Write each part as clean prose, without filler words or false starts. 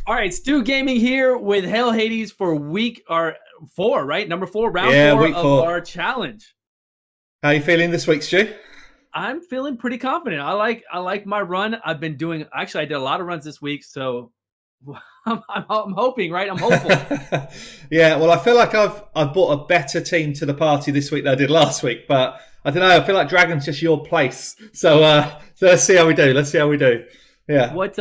All right, StewGaming here with HellHades for week or 4, right? Number 4, round 4 week of 4. our challenge. How are you feeling this week, Stu? I'm feeling pretty confident. I like my run. I've been doing. Actually, I did a lot of runs this week, so I'm hoping, right? I'm hopeful. Yeah, well, I feel like I've brought a better team to the party this week than I did last week, but I don't know. I feel like Dragon's just your place. So let's see how we do. Yeah. What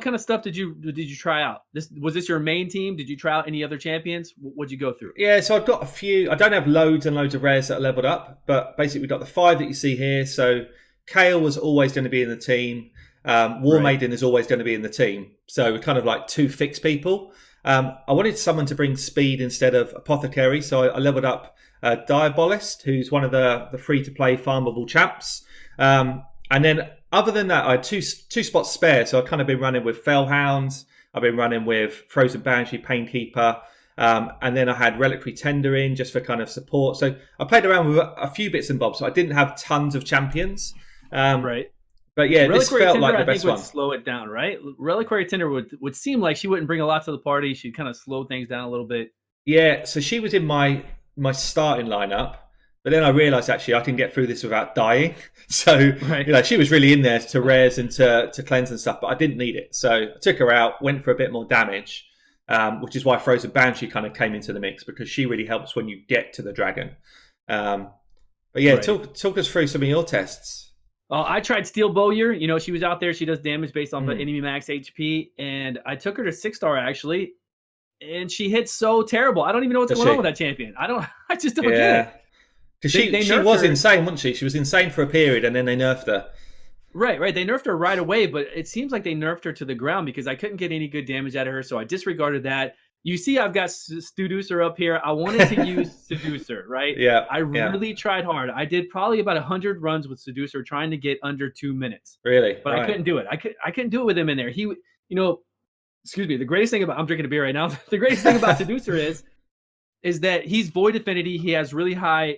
kind of stuff did you try out? Was this your main team? Did you try out any other champions? What'd you go through? Yeah, so I've got a few. I don't have loads and loads of rares that are leveled up, but basically we've got the 5 that you see here. So Kale was always going to be in the team. War Right. Maiden is always going to be in the team. So we're kind of like 2 fixed people. I wanted someone to bring speed instead of Apothecary, so I leveled up Diabolist, who's one of the free-to-play farmable champs. And then other than that, I had two spots spare, so I've kind of been running with Fellhounds. I've been running with Frozen Banshee, Painkeeper. And then I had Reliquary Tender in just for kind of support. So I played around with a few bits and bobs. So I didn't have tons of champions. Right. But yeah, this Reliquary felt Tender, like the I think, best would one. slow it down, right? Reliquary Tender would seem like she wouldn't bring a lot to the party. She'd kind of slow things down a little bit. Yeah, so she was in my starting lineup. But then I realised actually I can get through this without dying. So, Right. she was really in there to rares and to cleanse and stuff, but I didn't need it. So I took her out, went for a bit more damage, which is why Frozen Banshee kind of came into the mix because she really helps when you get to the dragon. But yeah, Right. talk us through some of your tests. I tried Steel Bowyer. She was out there. She does damage based off of Mm. enemy max HP, and I took her to 6-star actually, and she hit so terrible. I don't even know what's Does going on she? with that champion. I just don't get Yeah. it. Because They she nerfed was her. insane, wasn't she? She was insane for a period and then they nerfed her. Right. They nerfed her right away, but it seems like they nerfed her to the ground because I couldn't get any good damage out of her, so I disregarded that. You see, I've got Seducer up here. I wanted to use Seducer, right? Yeah. I Yeah. really tried hard. I did probably about 100 runs with Seducer trying to get under 2 minutes, Really? but I Right. couldn't do it. I couldn't do it with him in there. Excuse me. The greatest thing about I'm drinking a beer right now. The greatest thing about Seducer is that he's void affinity. He has really high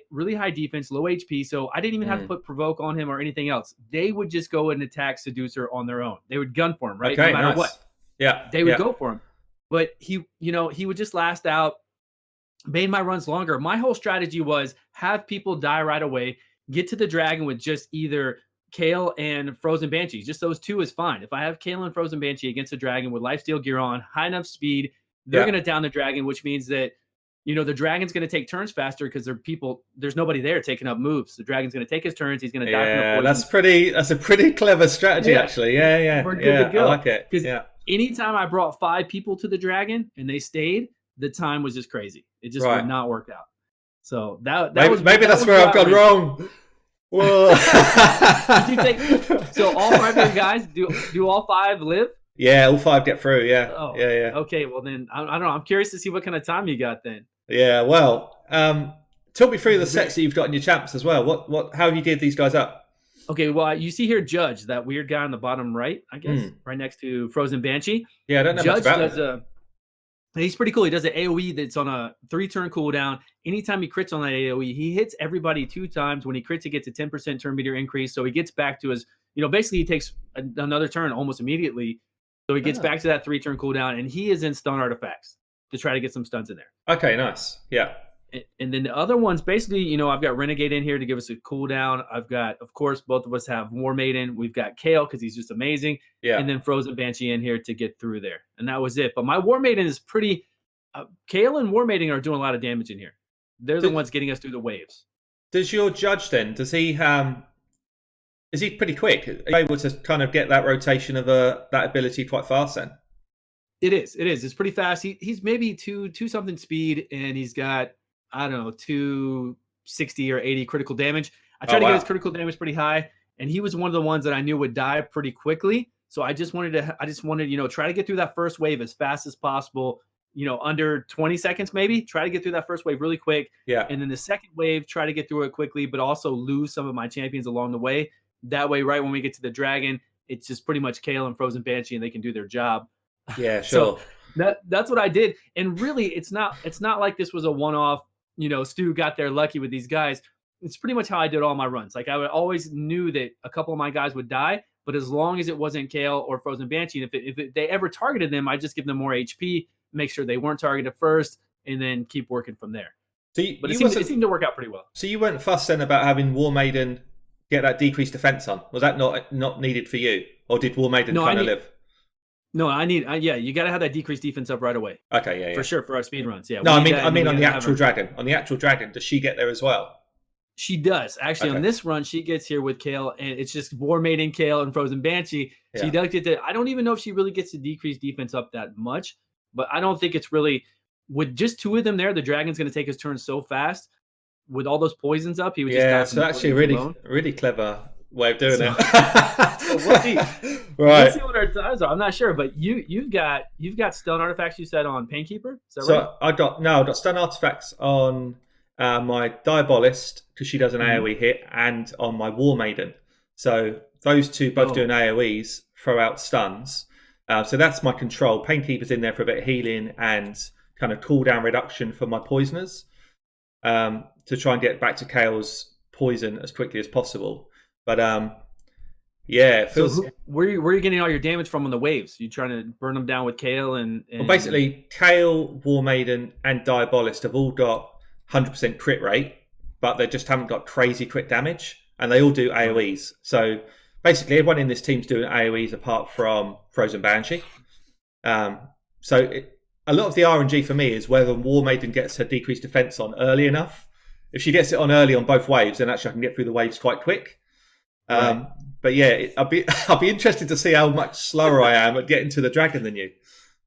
defense, low HP. So I didn't even have to put provoke on him or anything else. They would just go and attack Seducer on their own. They would gun for him, right? Okay, No matter nice. what. Yeah. They would yeah. go for him. But he would just last out, made my runs longer. My whole strategy was have people die right away, get to the dragon with just either Kale and Frozen Banshee. Just those two is fine. If I have Kale and Frozen Banshee against the dragon with lifesteal gear on, high enough speed, they're Yeah. going to down the dragon, which means that the dragon's going to take turns faster because there's nobody there taking up moves. The dragon's going to take his turns. He's going to die from the poison. That's a pretty clever strategy, Yeah. actually. Yeah. We're good to go. I like it. Because Yeah. anytime I brought 5 people to the dragon and they stayed, the time was just crazy. It just would not work out. So Maybe that's where I've gone wrong. Whoa. Did you take so all 5 of your guys do all 5 live? Yeah, all 5 get through. Yeah. Oh, Yeah. Okay, well then I don't know. I'm curious to see what kind of time you got then. Yeah. Well, talk me through the sets that you've got in your champs as well. How have you geared these guys up? Okay, well, you see here Judge, that weird guy on the bottom right, I guess, right next to Frozen Banshee. Yeah, I don't know Judge much about does he's pretty cool. He does an AoE that's on a 3-turn cooldown. Anytime he crits on that AoE, he hits everybody 2 times. When he crits, he gets a 10% turn meter increase. So he gets back to his, basically he takes another turn almost immediately. So he gets back to that 3-turn cooldown, and he is in stun artifacts to try to get some stuns in there. Okay, nice. Yeah. And then the other ones, basically, I've got Renegade in here to give us a cooldown. I've got, of course, both of us have War Maiden. We've got Kale because he's just amazing. Yeah. And then Frozen Banshee in here to get through there. And that was it. But my War Maiden is pretty... Kale and War Maiden are doing a lot of damage in here. They're the ones getting us through the waves. Does your Judge then, is he pretty quick? Are you able to kind of get that rotation of that ability quite fast then? It is. It's pretty fast. He's maybe 2 something speed, and he's got, I don't know, 260 or 80 critical damage. I tried to get his critical damage pretty high, and he was one of the ones that I knew would die pretty quickly. So I just wanted, try to get through that first wave as fast as possible. Under 20 seconds maybe. Try to get through that first wave really quick. Yeah. And then the second wave, try to get through it quickly, but also lose some of my champions along the way. That way, right when we get to the dragon, it's just pretty much Kale and Frozen Banshee, and they can do their job. Yeah, sure. So that's what I did. And really, it's not like this was a one-off, Stu got there lucky with these guys. It's pretty much how I did all my runs. Like I always knew that a couple of my guys would die. But as long as it wasn't Kale or Frozen Banshee, and if they ever targeted them, I just give them more HP, make sure they weren't targeted first, and then keep working from there. So but it seemed to work out pretty well. So you weren't fussed then about having War Maiden get that decreased defense on? Was that not needed for you, or did War Maiden kind of live? No, yeah, you got to have that decreased defense up right away. Okay, yeah, for sure for our speed runs. Yeah. No, I mean on the actual dragon. On the actual dragon, does she get there as well? She does actually. Okay. On this run, she gets here with Kale, and it's just War Maiden, Kale, and Frozen Banshee. She does get that. I don't even know if she really gets the decreased defense up that much, but I don't think it's really with just 2 of them there. The dragon's going to take his turn so fast with all those poisons up. He would just so actually really clever way of doing it. So we'll see. Right. We'll see what our times are. I'm not sure, but you've got stun artifacts. You said on Painkeeper. Is that right? I've got stun artifacts on my Diabolist because she does an AoE hit, and on my War Maiden. So those two both doing AoEs throw out stuns. So that's my control. Painkeeper's in there for a bit of healing and kind of cooldown reduction for my poisoners to try and get back to Kale's poison as quickly as possible. But it feels. So where are you getting all your damage from on the waves? You trying to burn them down with Kale and Well, basically, Kale, War Maiden, and Diabolist have all got 100% crit rate, but they just haven't got crazy crit damage, and they all do AoEs. So basically, everyone in this team's doing AoEs apart from Frozen Banshee. A lot of the RNG for me is whether War Maiden gets her decreased defense on early enough. If she gets it on early on both waves, then actually I can get through the waves quite quick. Right. But yeah, I'll be interested to see how much slower I am at getting to the dragon than you.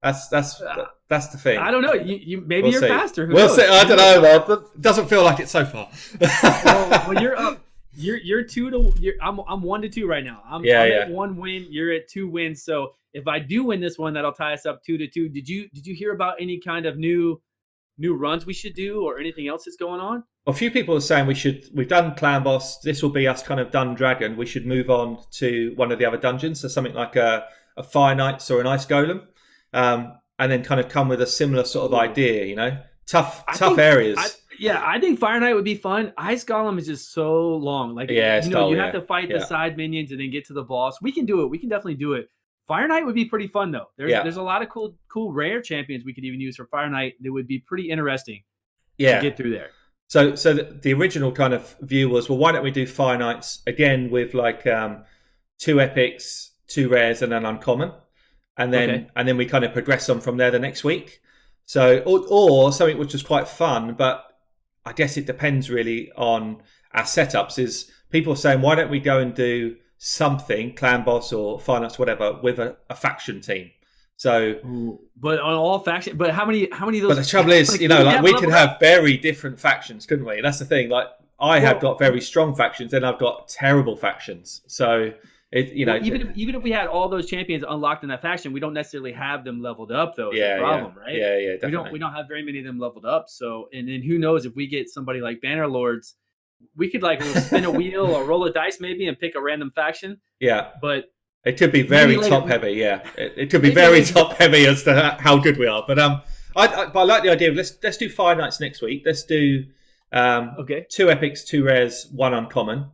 That's the thing. I don't know. Maybe you're faster. We'll see. I don't know, man. It doesn't feel like it so far. well, you're up. You're 2 to. I'm 1 to 2 right now. I'm at 1 win. You're at 2 wins. So if I do win this one, that'll tie us up 2 to 2. Did you hear about any kind of new runs we should do or anything else that's going on? A few people are saying we've done Clan Boss. This will be us kind of done Dragon. We should move on to one of the other dungeons. So something like a Fire Knights or an Ice Golem. And then kind of come with a similar sort of idea, tough areas. I think Fire Knight would be fun. Ice Golem is just so long. Like, you have to fight the side minions and then get to the boss. We can do it. We can definitely do it. Fire Knight would be pretty fun though. There's a lot of cool rare champions we could even use for Fire Knight that would be pretty interesting to get through there. So the original kind of view was, well, why don't we do Fire Knights again with like 2 epics, 2 rares, and an uncommon, and then we kind of progress on from there the next week. So or something which was quite fun, but I guess it depends really on our setups. Is people are saying, why don't we go and do something, Clan Boss or Fire Knights, whatever, with a faction team? So, but on all factions, but how many of those? But the trouble is, we could have very different factions, couldn't we? That's the thing. Like I have got very strong factions, and I've got terrible factions. So even if we had all those champions unlocked in that faction, we don't necessarily have them leveled up though. It's a problem, right? Yeah, definitely. We don't have very many of them leveled up. So, and then who knows if we get somebody like Banner Lords, we could like spin a wheel or roll a dice maybe and pick a random faction. Yeah, but. It could be very top heavy, It could be very top heavy as to how good we are. But I like the idea of let's do Fire Knights next week. Let's do 2 epics, 2 rares, 1 uncommon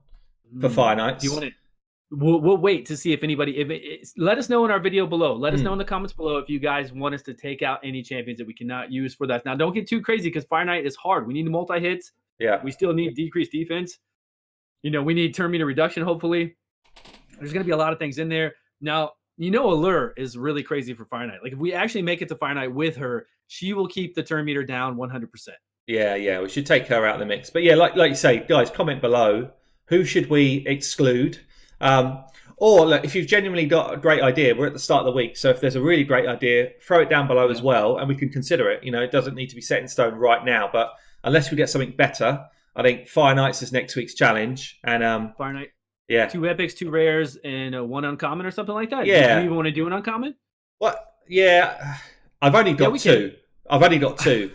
for Fire Knights. Do you want it? We'll wait to see if anybody. Let us know in our video below. Let us know in the comments below if you guys want us to take out any champions that we cannot use for that. Now, don't get too crazy because Fire Knight is hard. We need multi hits. Yeah. We still need decreased defense. We need turn meter reduction. Hopefully. There's going to be a lot of things in there. Now, Allure is really crazy for Fire Knight. Like, if we actually make it to Fire Knight with her, she will keep the turn meter down 100%. Yeah. We should take her out of the mix. But yeah, like you say, guys, comment below. Who should we exclude? Or look, if you've genuinely got a great idea, we're at the start of the week. So if there's a really great idea, throw it down below as well, and we can consider it. It doesn't need to be set in stone right now. But unless we get something better, I think Fire Knights is next week's challenge. And Fire Knight. Yeah. 2 epics, 2 rares, and 1 uncommon or something like that. Yeah. Do you even want to do an uncommon? What? Yeah. I've only got 2. I've only got 2.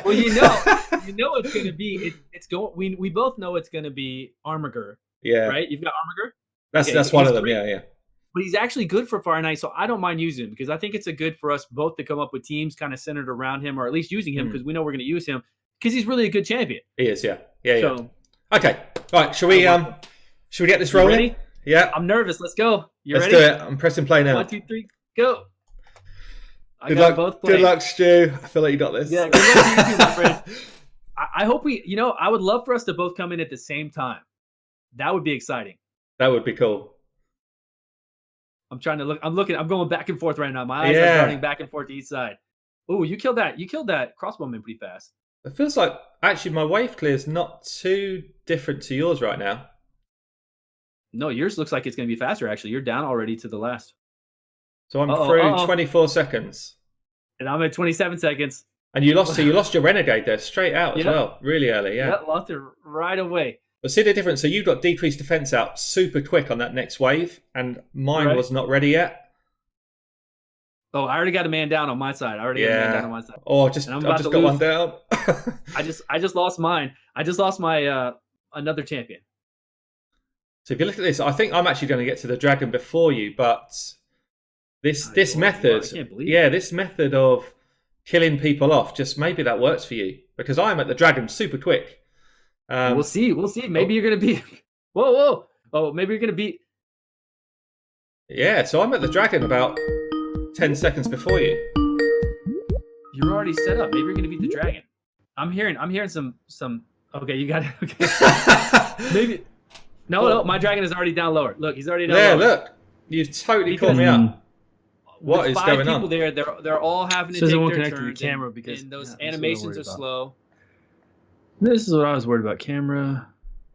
Well, you know it's going to be. It's going. We both know it's going to be Armiger. Yeah. Right. You've got Armiger. That's one of them. Yeah. But he's actually good for Fire Knight, so I don't mind using him because I think it's a good for us both to come up with teams kind of centered around him, or at least using him because we know we're going to use him because he's really a good champion. He is. Yeah. Okay. All right. Should we get this rolling? Ready? Yeah. I'm nervous. Let's go. You Let's ready? do it. I'm pressing play now. 1, 2, 3, go. Good luck. Good luck, Stu. I feel like you got this. Yeah, good luck to you too, my friend. I hope we, I would love for us to both come in at the same time. That would be exciting. That would be cool. I'm trying to look. I'm going back and forth right now. My eyes are darting back and forth to each side. Oh, you killed that. You killed that crossbowman pretty fast. It feels like actually my wave clear is not too different to yours right now. No, yours looks like it's going to be faster. Actually, you're down already to the last. So I'm through 24 seconds, and I'm at 27 seconds. And you lost your renegade there straight out as well, really early. Yeah, lost it right away. But see the difference. So you got decreased defense out super quick on that next wave, and mine was not ready yet. Oh, I already got a man down on my side. Oh, I've just got one down. I just lost mine. I just lost my another champion. So if you look at this, I think I'm actually going to get to the dragon before you, but this method, this method of killing people off, just maybe that works for you, because I'm at the dragon super quick. We'll see. Maybe you're going to be. Whoa. Oh, maybe you're going to beat. Yeah, so I'm at the dragon about 10 seconds before you. You're already set up. Maybe you're going to beat the dragon. I'm hearing some. Okay, you got it. Okay. Maybe. No, my dragon is already down lower. Look, he's already down lower. Yeah, look. You've totally caught me up. What is going on? With 5 people there, they're all having to take their turns. To the camera because those animations are slow. This is what I was worried about. Camera.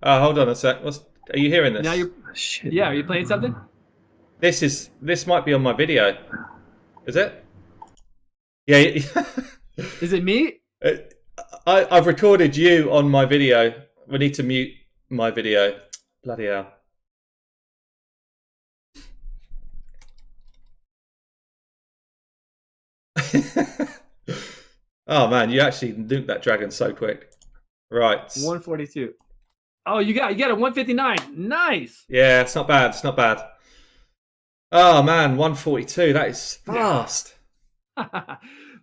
Oh, hold on a sec. Are you hearing this? Now you're. Shit. Yeah, are you playing something? This might be on my video. Is it? Yeah. Is it me? I've recorded you on my video. We need to mute my video. Bloody hell. Oh man, you actually nuked that dragon so quick. Right. 142. Oh, you got a 159. Nice. Yeah, it's not bad. It's not bad. Oh man, 142. That is fast.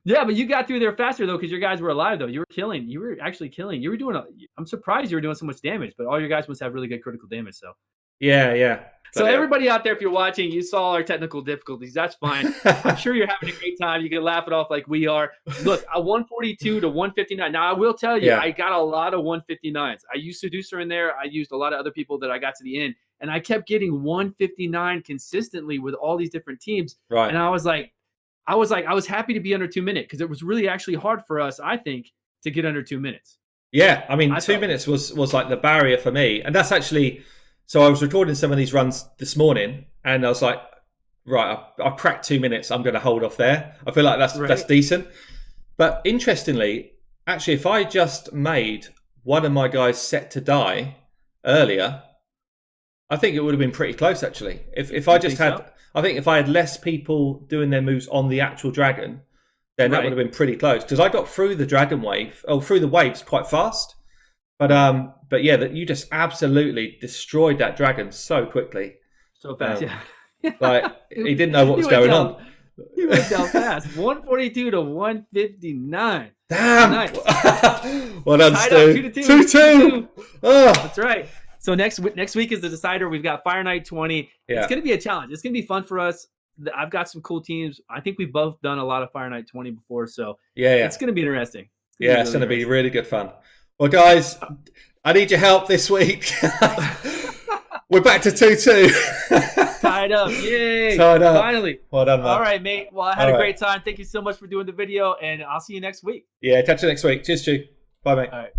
Yeah, but you got through there faster though, because your guys were alive though. You were killing. You were actually killing. You were doing. I'm surprised you were doing so much damage, but all your guys must have really good critical damage. So. Yeah. So everybody out there, if you're watching, you saw our technical difficulties. That's fine. I'm sure you're having a great time. You can laugh it off like we are. Look, a 142 to 159. Now, I will tell you, I got a lot of 159s. I used Seducer in there. I used a lot of other people that I got to the end. And I kept getting 159 consistently with all these different teams. Right. And I was happy to be under 2 minutes because it was really actually hard for us, I think, to get under 2 minutes. Yeah, I mean, 2 minutes was like the barrier for me. And that's actually... So I was recording some of these runs this morning, and I was like, right, I cracked 2 minutes. I'm going to hold off there. I feel like that's decent. But interestingly, actually, if I just made one of my guys set to die earlier, I think it would have been pretty close, actually. If I just had... So? I think if I had less people doing their moves on the actual dragon, then that would have been pretty close. Because I got through the dragon wave, through the waves quite fast. But yeah, that you just absolutely destroyed that dragon so quickly. So fast, Like he didn't know what was going on. He went down fast. 142 to 159. Damn! Nice. Well done, Stu. 2-2. Oh. That's right. So next week is the decider. We've got Fire Night 20. Yeah. It's going to be a challenge. It's going to be fun for us. I've got some cool teams. I think we've both done a lot of Fire Night 20 before, so it's going to be interesting. It's going to be really good fun. Well, guys, I need your help this week. We're back to 2-2. Tied up. Yay. Tied up. Finally. Well done, man. All right, mate. Well, I had a great time. Thank you so much for doing the video, and I'll see you next week. Yeah, catch you next week. Cheers, Stu. Bye, mate. All right.